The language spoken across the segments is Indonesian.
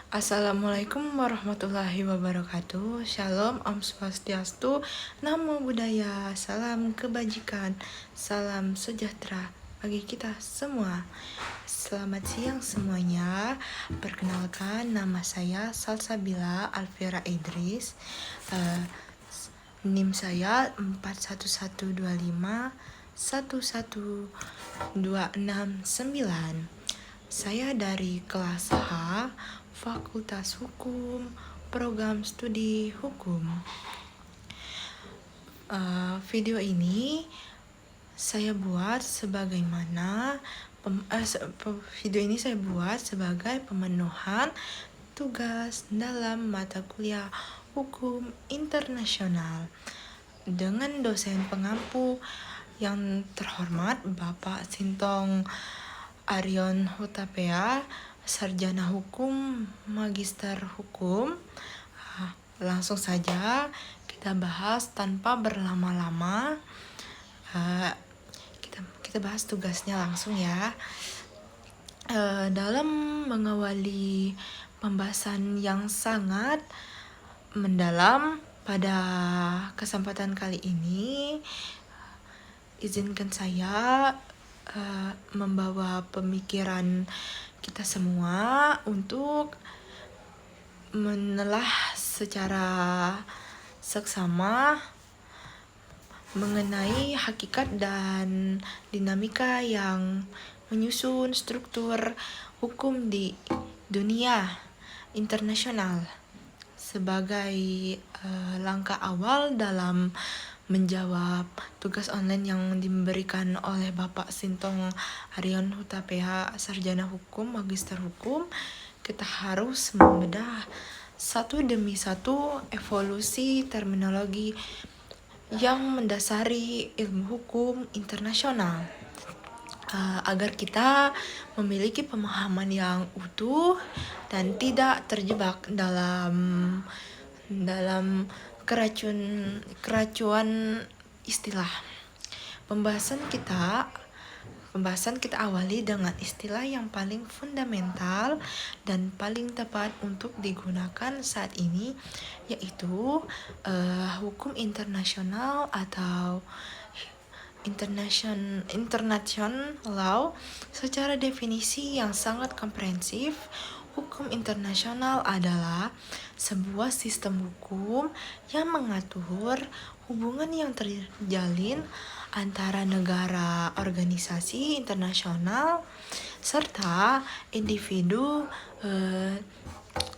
Assalamualaikum warahmatullahi wabarakatuh. Shalom, Om Swastiastu, Namo Buddhaya, salam kebajikan, salam sejahtera bagi kita semua. Selamat siang semuanya. Perkenalkan, nama saya Salsabila Alfira Idris. NIM saya 41125 11269. Saya dari kelas H, Fakultas Hukum, Program Studi Hukum. Video ini saya buat sebagai pemenuhan tugas dalam mata kuliah Hukum Internasional dengan dosen pengampu yang terhormat Bapak Sintong Arion Hutapea, Sarjana Hukum, Magister Hukum. Langsung saja kita bahas tanpa berlama-lama. Kita bahas tugasnya langsung ya. Dalam mengawali pembahasan yang sangat mendalam pada kesempatan kali ini, izinkan saya membawa pemikiran kita semua untuk menelah secara seksama mengenai hakikat dan dinamika yang menyusun struktur hukum di dunia internasional sebagai langkah awal dalam menjawab tugas online yang diberikan oleh Bapak Sintong Arion Hutapea, Sarjana Hukum, Magister Hukum. Kita harus membedah satu demi satu evolusi terminologi yang mendasari ilmu hukum internasional, agar kita memiliki pemahaman yang utuh dan tidak terjebak dalam keracuan istilah. Pembahasan kita awali dengan istilah yang paling fundamental dan paling tepat untuk digunakan saat ini, yaitu hukum internasional atau international law. Secara definisi yang sangat komprehensif, hukum internasional adalah sebuah sistem hukum yang mengatur hubungan yang terjalin antara negara, organisasi internasional, serta individu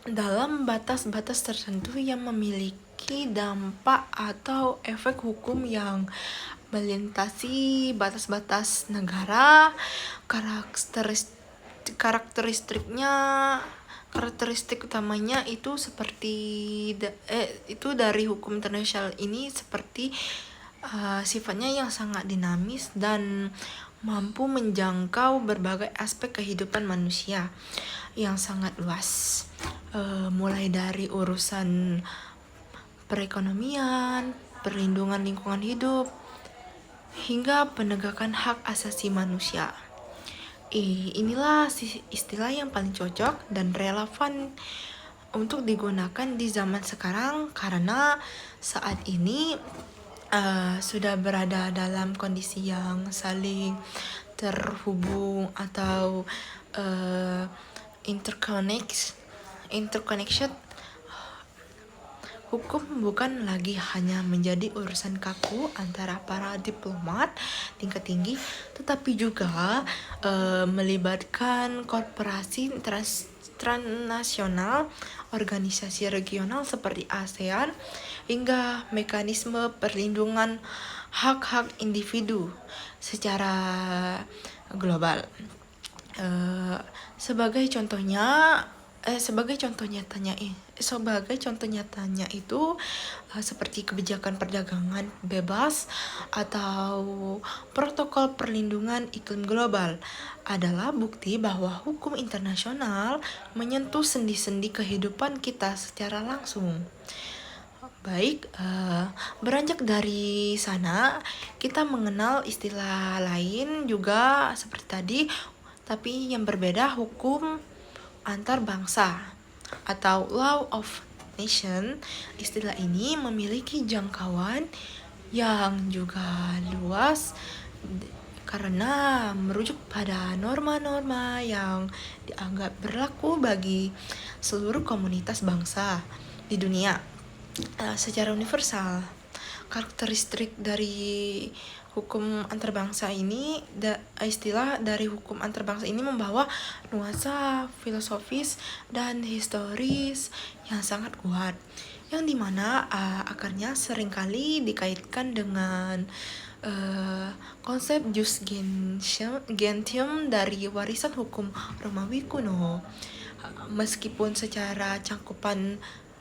dalam batas-batas tertentu yang memiliki dampak atau efek hukum yang melintasi batas-batas negara. Karakteristik utamanya itu itu dari hukum internasional ini seperti sifatnya yang sangat dinamis dan mampu menjangkau berbagai aspek kehidupan manusia yang sangat luas, mulai dari urusan perekonomian, perlindungan lingkungan hidup, hingga penegakan hak asasi manusia. Inilah istilah yang paling cocok dan relevan untuk digunakan di zaman sekarang, karena saat ini sudah berada dalam kondisi yang saling terhubung atau interconnection. Hukum bukan lagi hanya menjadi urusan kaku antara para diplomat tingkat tinggi, tetapi juga melibatkan korporasi transnasional, organisasi regional seperti ASEAN, hingga mekanisme perlindungan hak-hak individu secara global. Sebagai contoh nyatanya itu seperti kebijakan perdagangan bebas atau protokol perlindungan iklim global adalah bukti bahwa hukum internasional menyentuh sendi-sendi kehidupan kita secara langsung. Baik, beranjak dari sana kita mengenal istilah lain juga seperti tadi, tapi yang berbeda, hukum antar bangsa atau law of nation. Istilah ini memiliki jangkauan yang juga luas karena merujuk pada norma-norma yang dianggap berlaku bagi seluruh komunitas bangsa di dunia secara universal. Karakteristik dari hukum antarbangsa ini, istilah dari hukum antarbangsa ini membawa nuansa filosofis dan historis yang sangat kuat, yang dimana akarnya seringkali dikaitkan dengan konsep jus gentium dari warisan hukum Romawi kuno. Meskipun secara cakupan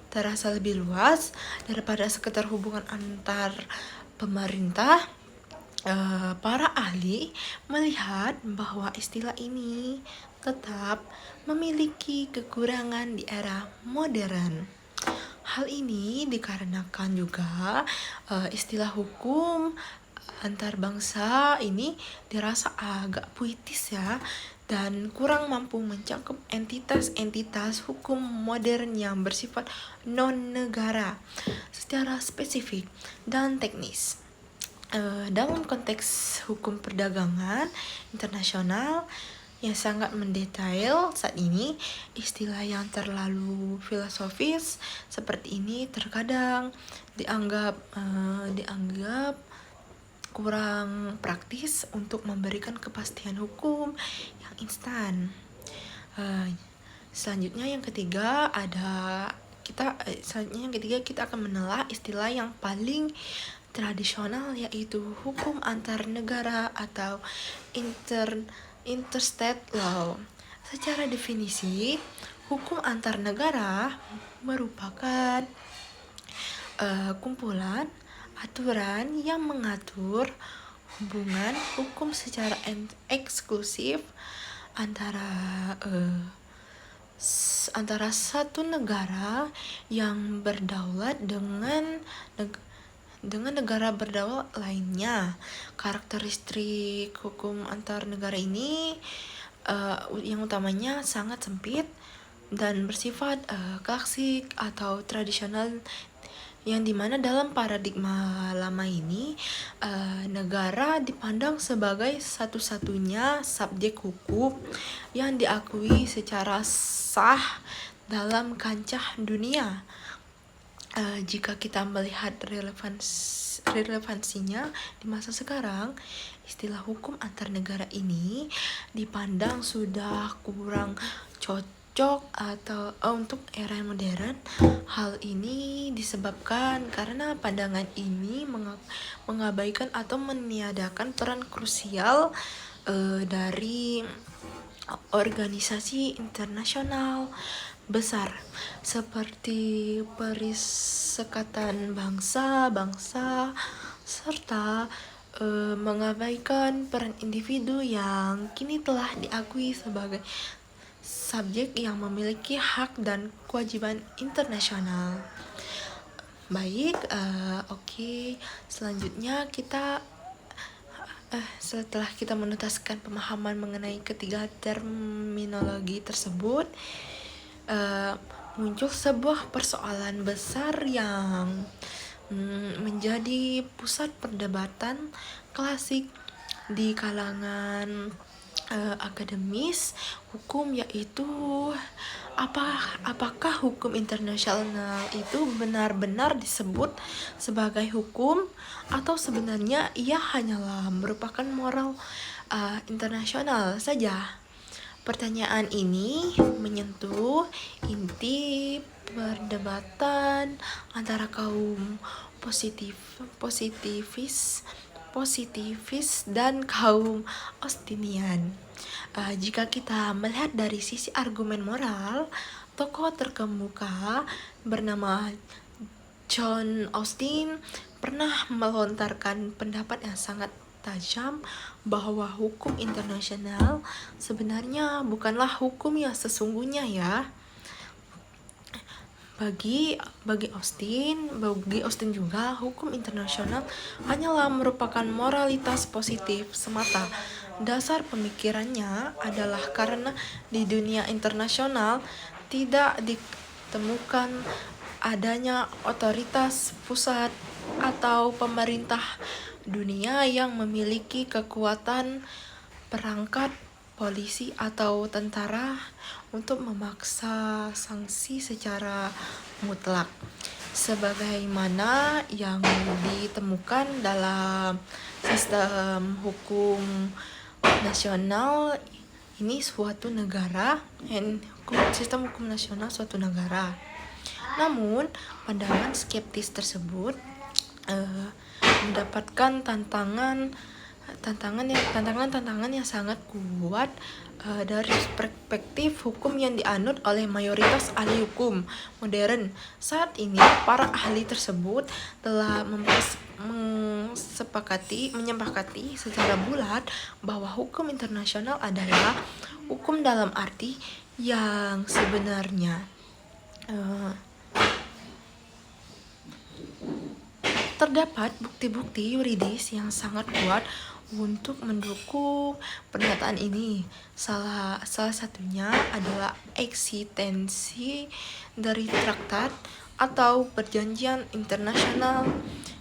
terasa lebih luas daripada sekedar hubungan antar pemerintah, para ahli melihat bahwa istilah ini tetap memiliki kekurangan di era modern. Hal ini dikarenakan juga istilah hukum antar bangsa ini dirasa agak puitis ya, dan kurang mampu mencakup entitas-entitas hukum modern yang bersifat non-negara secara spesifik dan teknis. Dalam konteks hukum perdagangan internasional yang sangat mendetail saat ini, istilah yang terlalu filosofis seperti ini terkadang dianggap kurang praktis untuk memberikan kepastian hukum yang instan. Selanjutnya yang ketiga kita akan menelah istilah yang paling tradisional, yaitu hukum antar negara atau interstate law. Secara definisi, hukum antar negara merupakan kumpulan aturan yang mengatur hubungan hukum secara eksklusif antara satu negara yang berdaulat dengan negara berdaulat lainnya. Karakteristik hukum antar negara ini yang utamanya sangat sempit dan bersifat klasik atau tradisional, yang dimana dalam paradigma lama ini negara dipandang sebagai satu-satunya subjek hukum yang diakui secara sah dalam kancah dunia. Jika kita melihat relevansinya di masa sekarang, istilah hukum antar negara ini dipandang sudah kurang cocok atau untuk era modern. Hal ini disebabkan karena pandangan ini mengabaikan atau meniadakan peran krusial dari organisasi internasional besar seperti Perserikatan Bangsa-Bangsa, serta mengabaikan peran individu yang kini telah diakui sebagai subjek yang memiliki hak dan kewajiban internasional. Baik, selanjutnya kita setelah kita menuntaskan pemahaman mengenai ketiga terminologi tersebut, muncul sebuah persoalan besar yang menjadi pusat perdebatan klasik di kalangan akademis hukum, yaitu apakah hukum internasional itu benar-benar disebut sebagai hukum atau sebenarnya ia hanyalah merupakan moral internasional saja. Pertanyaan ini menyentuh inti perdebatan antara kaum positivis dan kaum Austinian. Jika kita melihat dari sisi argumen moral, tokoh terkemuka bernama John Austin pernah melontarkan pendapat yang sangat tajam bahwa hukum internasional sebenarnya bukanlah hukum yang sesungguhnya ya. Bagi Austin juga, hukum internasional hanyalah merupakan moralitas positif semata. Dasar pemikirannya adalah karena di dunia internasional tidak ditemukan adanya otoritas pusat atau pemerintah dunia yang memiliki kekuatan perangkat polisi atau tentara untuk memaksa sanksi secara mutlak, sebagaimana yang ditemukan dalam sistem hukum nasional ini suatu negara, sistem hukum nasional suatu negara. Namun, pandangan skeptis tersebut mendapatkan tantangan yang sangat kuat dari perspektif hukum yang dianut oleh mayoritas ahli hukum modern. Saat ini, para ahli tersebut telah menyepakati secara bulat bahwa hukum internasional adalah hukum dalam arti yang sebenarnya. Terdapat bukti-bukti yuridis yang sangat kuat untuk mendukung pernyataan ini. Salah satunya adalah eksistensi dari traktat atau perjanjian internasional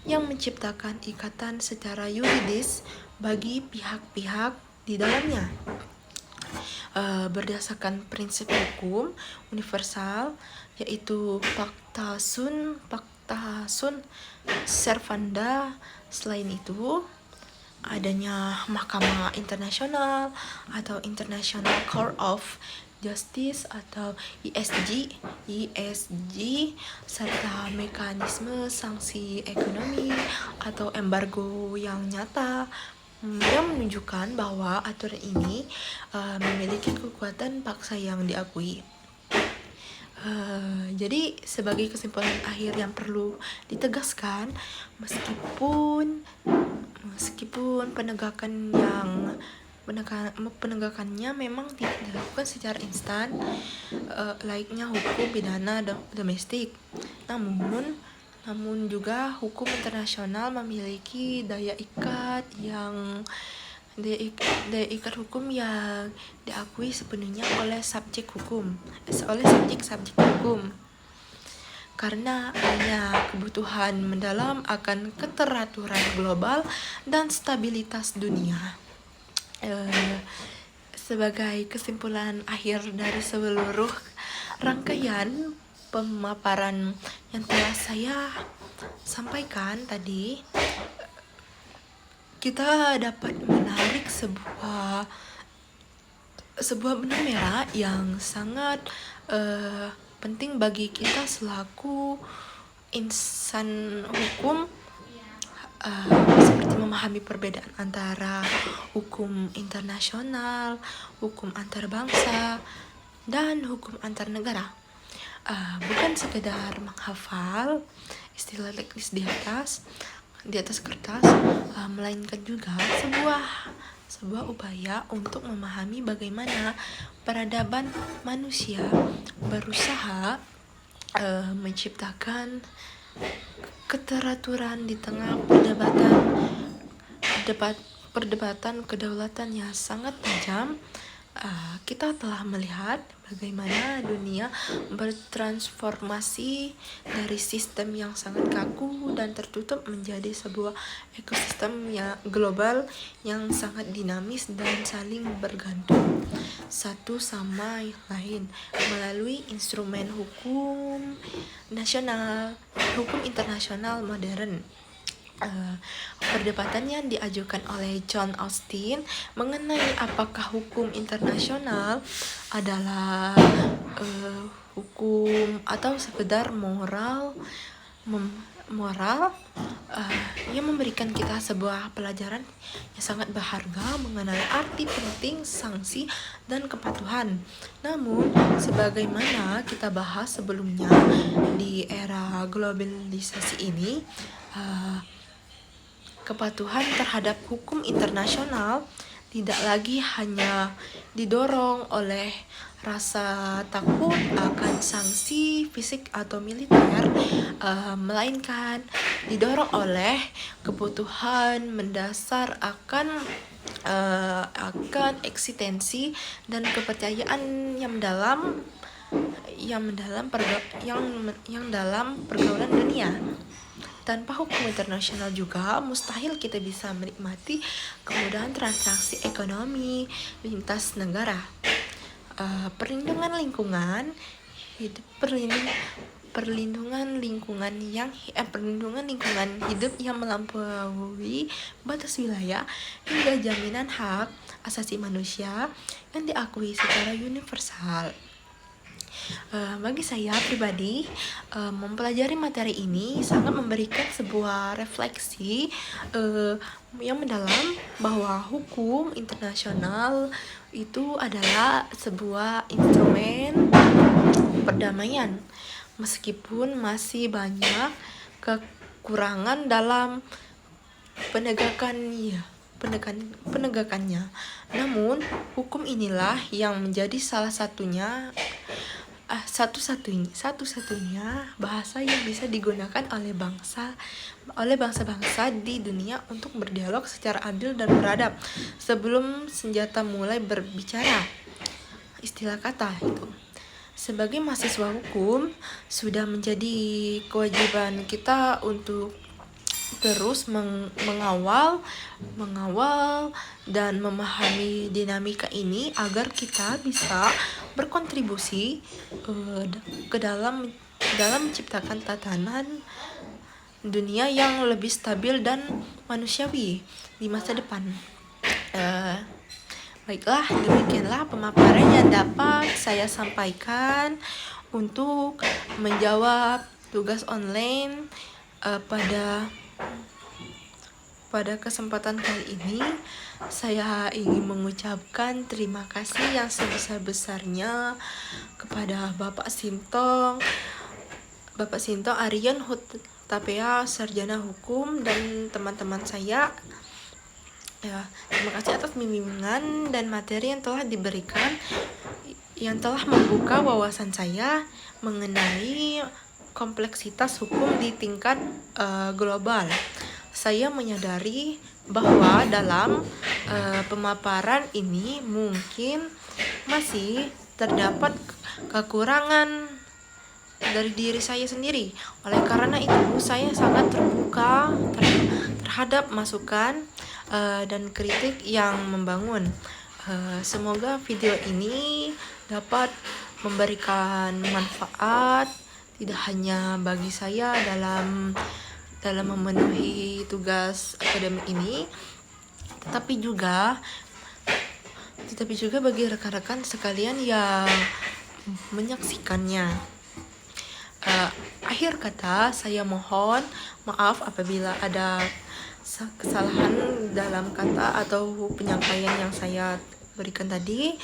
yang menciptakan ikatan secara yuridis bagi pihak-pihak di dalamnya. Berdasarkan prinsip hukum universal, yaitu Pacta Sunt Servanda. Selain itu, adanya Mahkamah Internasional atau International Court of Justice atau ESG, serta mekanisme sanksi ekonomi atau embargo yang nyata yang menunjukkan bahwa aturan ini memiliki kekuatan paksa yang diakui. Jadi sebagai kesimpulan akhir yang perlu ditegaskan, meskipun penegakannya memang tidak dilakukan secara instan layaknya hukum pidana domestik, namun juga hukum internasional memiliki daya ikat hukum yang diakui sepenuhnya oleh subjek hukum, karena adanya kebutuhan mendalam akan keteraturan global dan stabilitas dunia. Sebagai kesimpulan akhir dari seluruh rangkaian pemaparan yang telah saya sampaikan tadi, kita dapat menarik sebuah benang merah yang sangat penting bagi kita selaku insan hukum, seperti memahami perbedaan antara hukum internasional, hukum antar bangsa, dan hukum antar negara. Bukan sekedar menghafal istilah teknis di atas kertas, melainkan juga sebuah upaya untuk memahami bagaimana peradaban manusia berusaha menciptakan keteraturan di tengah perdebatan kedaulatan yang sangat tajam. Kita telah melihat bagaimana dunia bertransformasi dari sistem yang sangat kaku dan tertutup menjadi sebuah ekosistem yang global yang sangat dinamis dan saling bergantung satu sama lain melalui instrumen hukum internasional modern. Perdebatan yang diajukan oleh John Austin mengenai apakah hukum internasional adalah hukum atau sekedar moral yang memberikan kita sebuah pelajaran yang sangat berharga mengenai arti penting sanksi dan kepatuhan. Namun, sebagaimana kita bahas sebelumnya, di era globalisasi ini, kepatuhan terhadap hukum internasional tidak lagi hanya didorong oleh rasa takut akan sanksi fisik atau militer, melainkan didorong oleh kebutuhan mendasar akan eksistensi dan kepercayaan yang mendalam yang dalam pergaulan dunia. Tanpa hukum internasional juga mustahil kita bisa menikmati kemudahan transaksi ekonomi lintas negara. Perlindungan lingkungan hidup perlindungan lingkungan hidup yang melampaui batas wilayah hingga jaminan hak asasi manusia yang diakui secara universal. Bagi saya pribadi, mempelajari materi ini sangat memberikan sebuah refleksi yang mendalam bahwa hukum internasional itu adalah sebuah instrumen perdamaian, meskipun masih banyak kekurangan dalam penegakannya. Namun, hukum inilah yang menjadi satu-satunya bahasa yang bisa digunakan oleh bangsa-bangsa di dunia untuk berdialog secara adil dan beradab sebelum senjata mulai berbicara. Istilah kata itu. Sebagai mahasiswa hukum, sudah menjadi kewajiban kita untuk terus mengawal dan memahami dinamika ini agar kita bisa berkontribusi ke dalam menciptakan tatanan dunia yang lebih stabil dan manusiawi di masa depan. Baiklah, demikianlah pemaparan yang dapat saya sampaikan untuk menjawab tugas online pada kesempatan kali ini. Saya ingin mengucapkan terima kasih yang sebesar-besarnya kepada Bapak Sintong Arian Hutapea, sarjana hukum, dan teman-teman saya. Terima kasih atas bimbingan dan materi yang telah diberikan, yang telah membuka wawasan saya mengenai kompleksitas hukum di tingkat global. Saya menyadari bahwa dalam pemaparan ini mungkin masih terdapat kekurangan dari diri saya sendiri. Oleh karena itu, saya sangat terbuka terhadap masukan dan kritik yang membangun. Semoga video ini dapat memberikan manfaat tidak hanya bagi saya dalam memenuhi tugas akademik ini, tetapi juga bagi rekan-rekan sekalian yang menyaksikannya. Akhir kata, saya mohon maaf apabila ada kesalahan dalam kata atau penyampaian yang saya berikan tadi.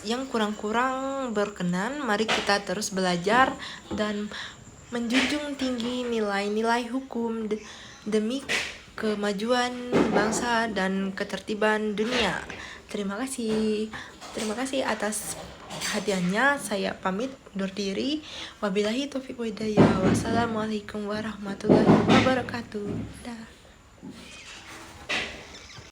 Yang kurang-kurang berkenan, mari kita terus belajar dan menjunjung tinggi nilai-nilai hukum demi kemajuan bangsa dan ketertiban dunia. Terima kasih atas perhatiannya. Saya pamit undur diri. Wabillahi taufiq wa hidayah. Wassalamualaikum warahmatullahi wabarakatuh. Dah.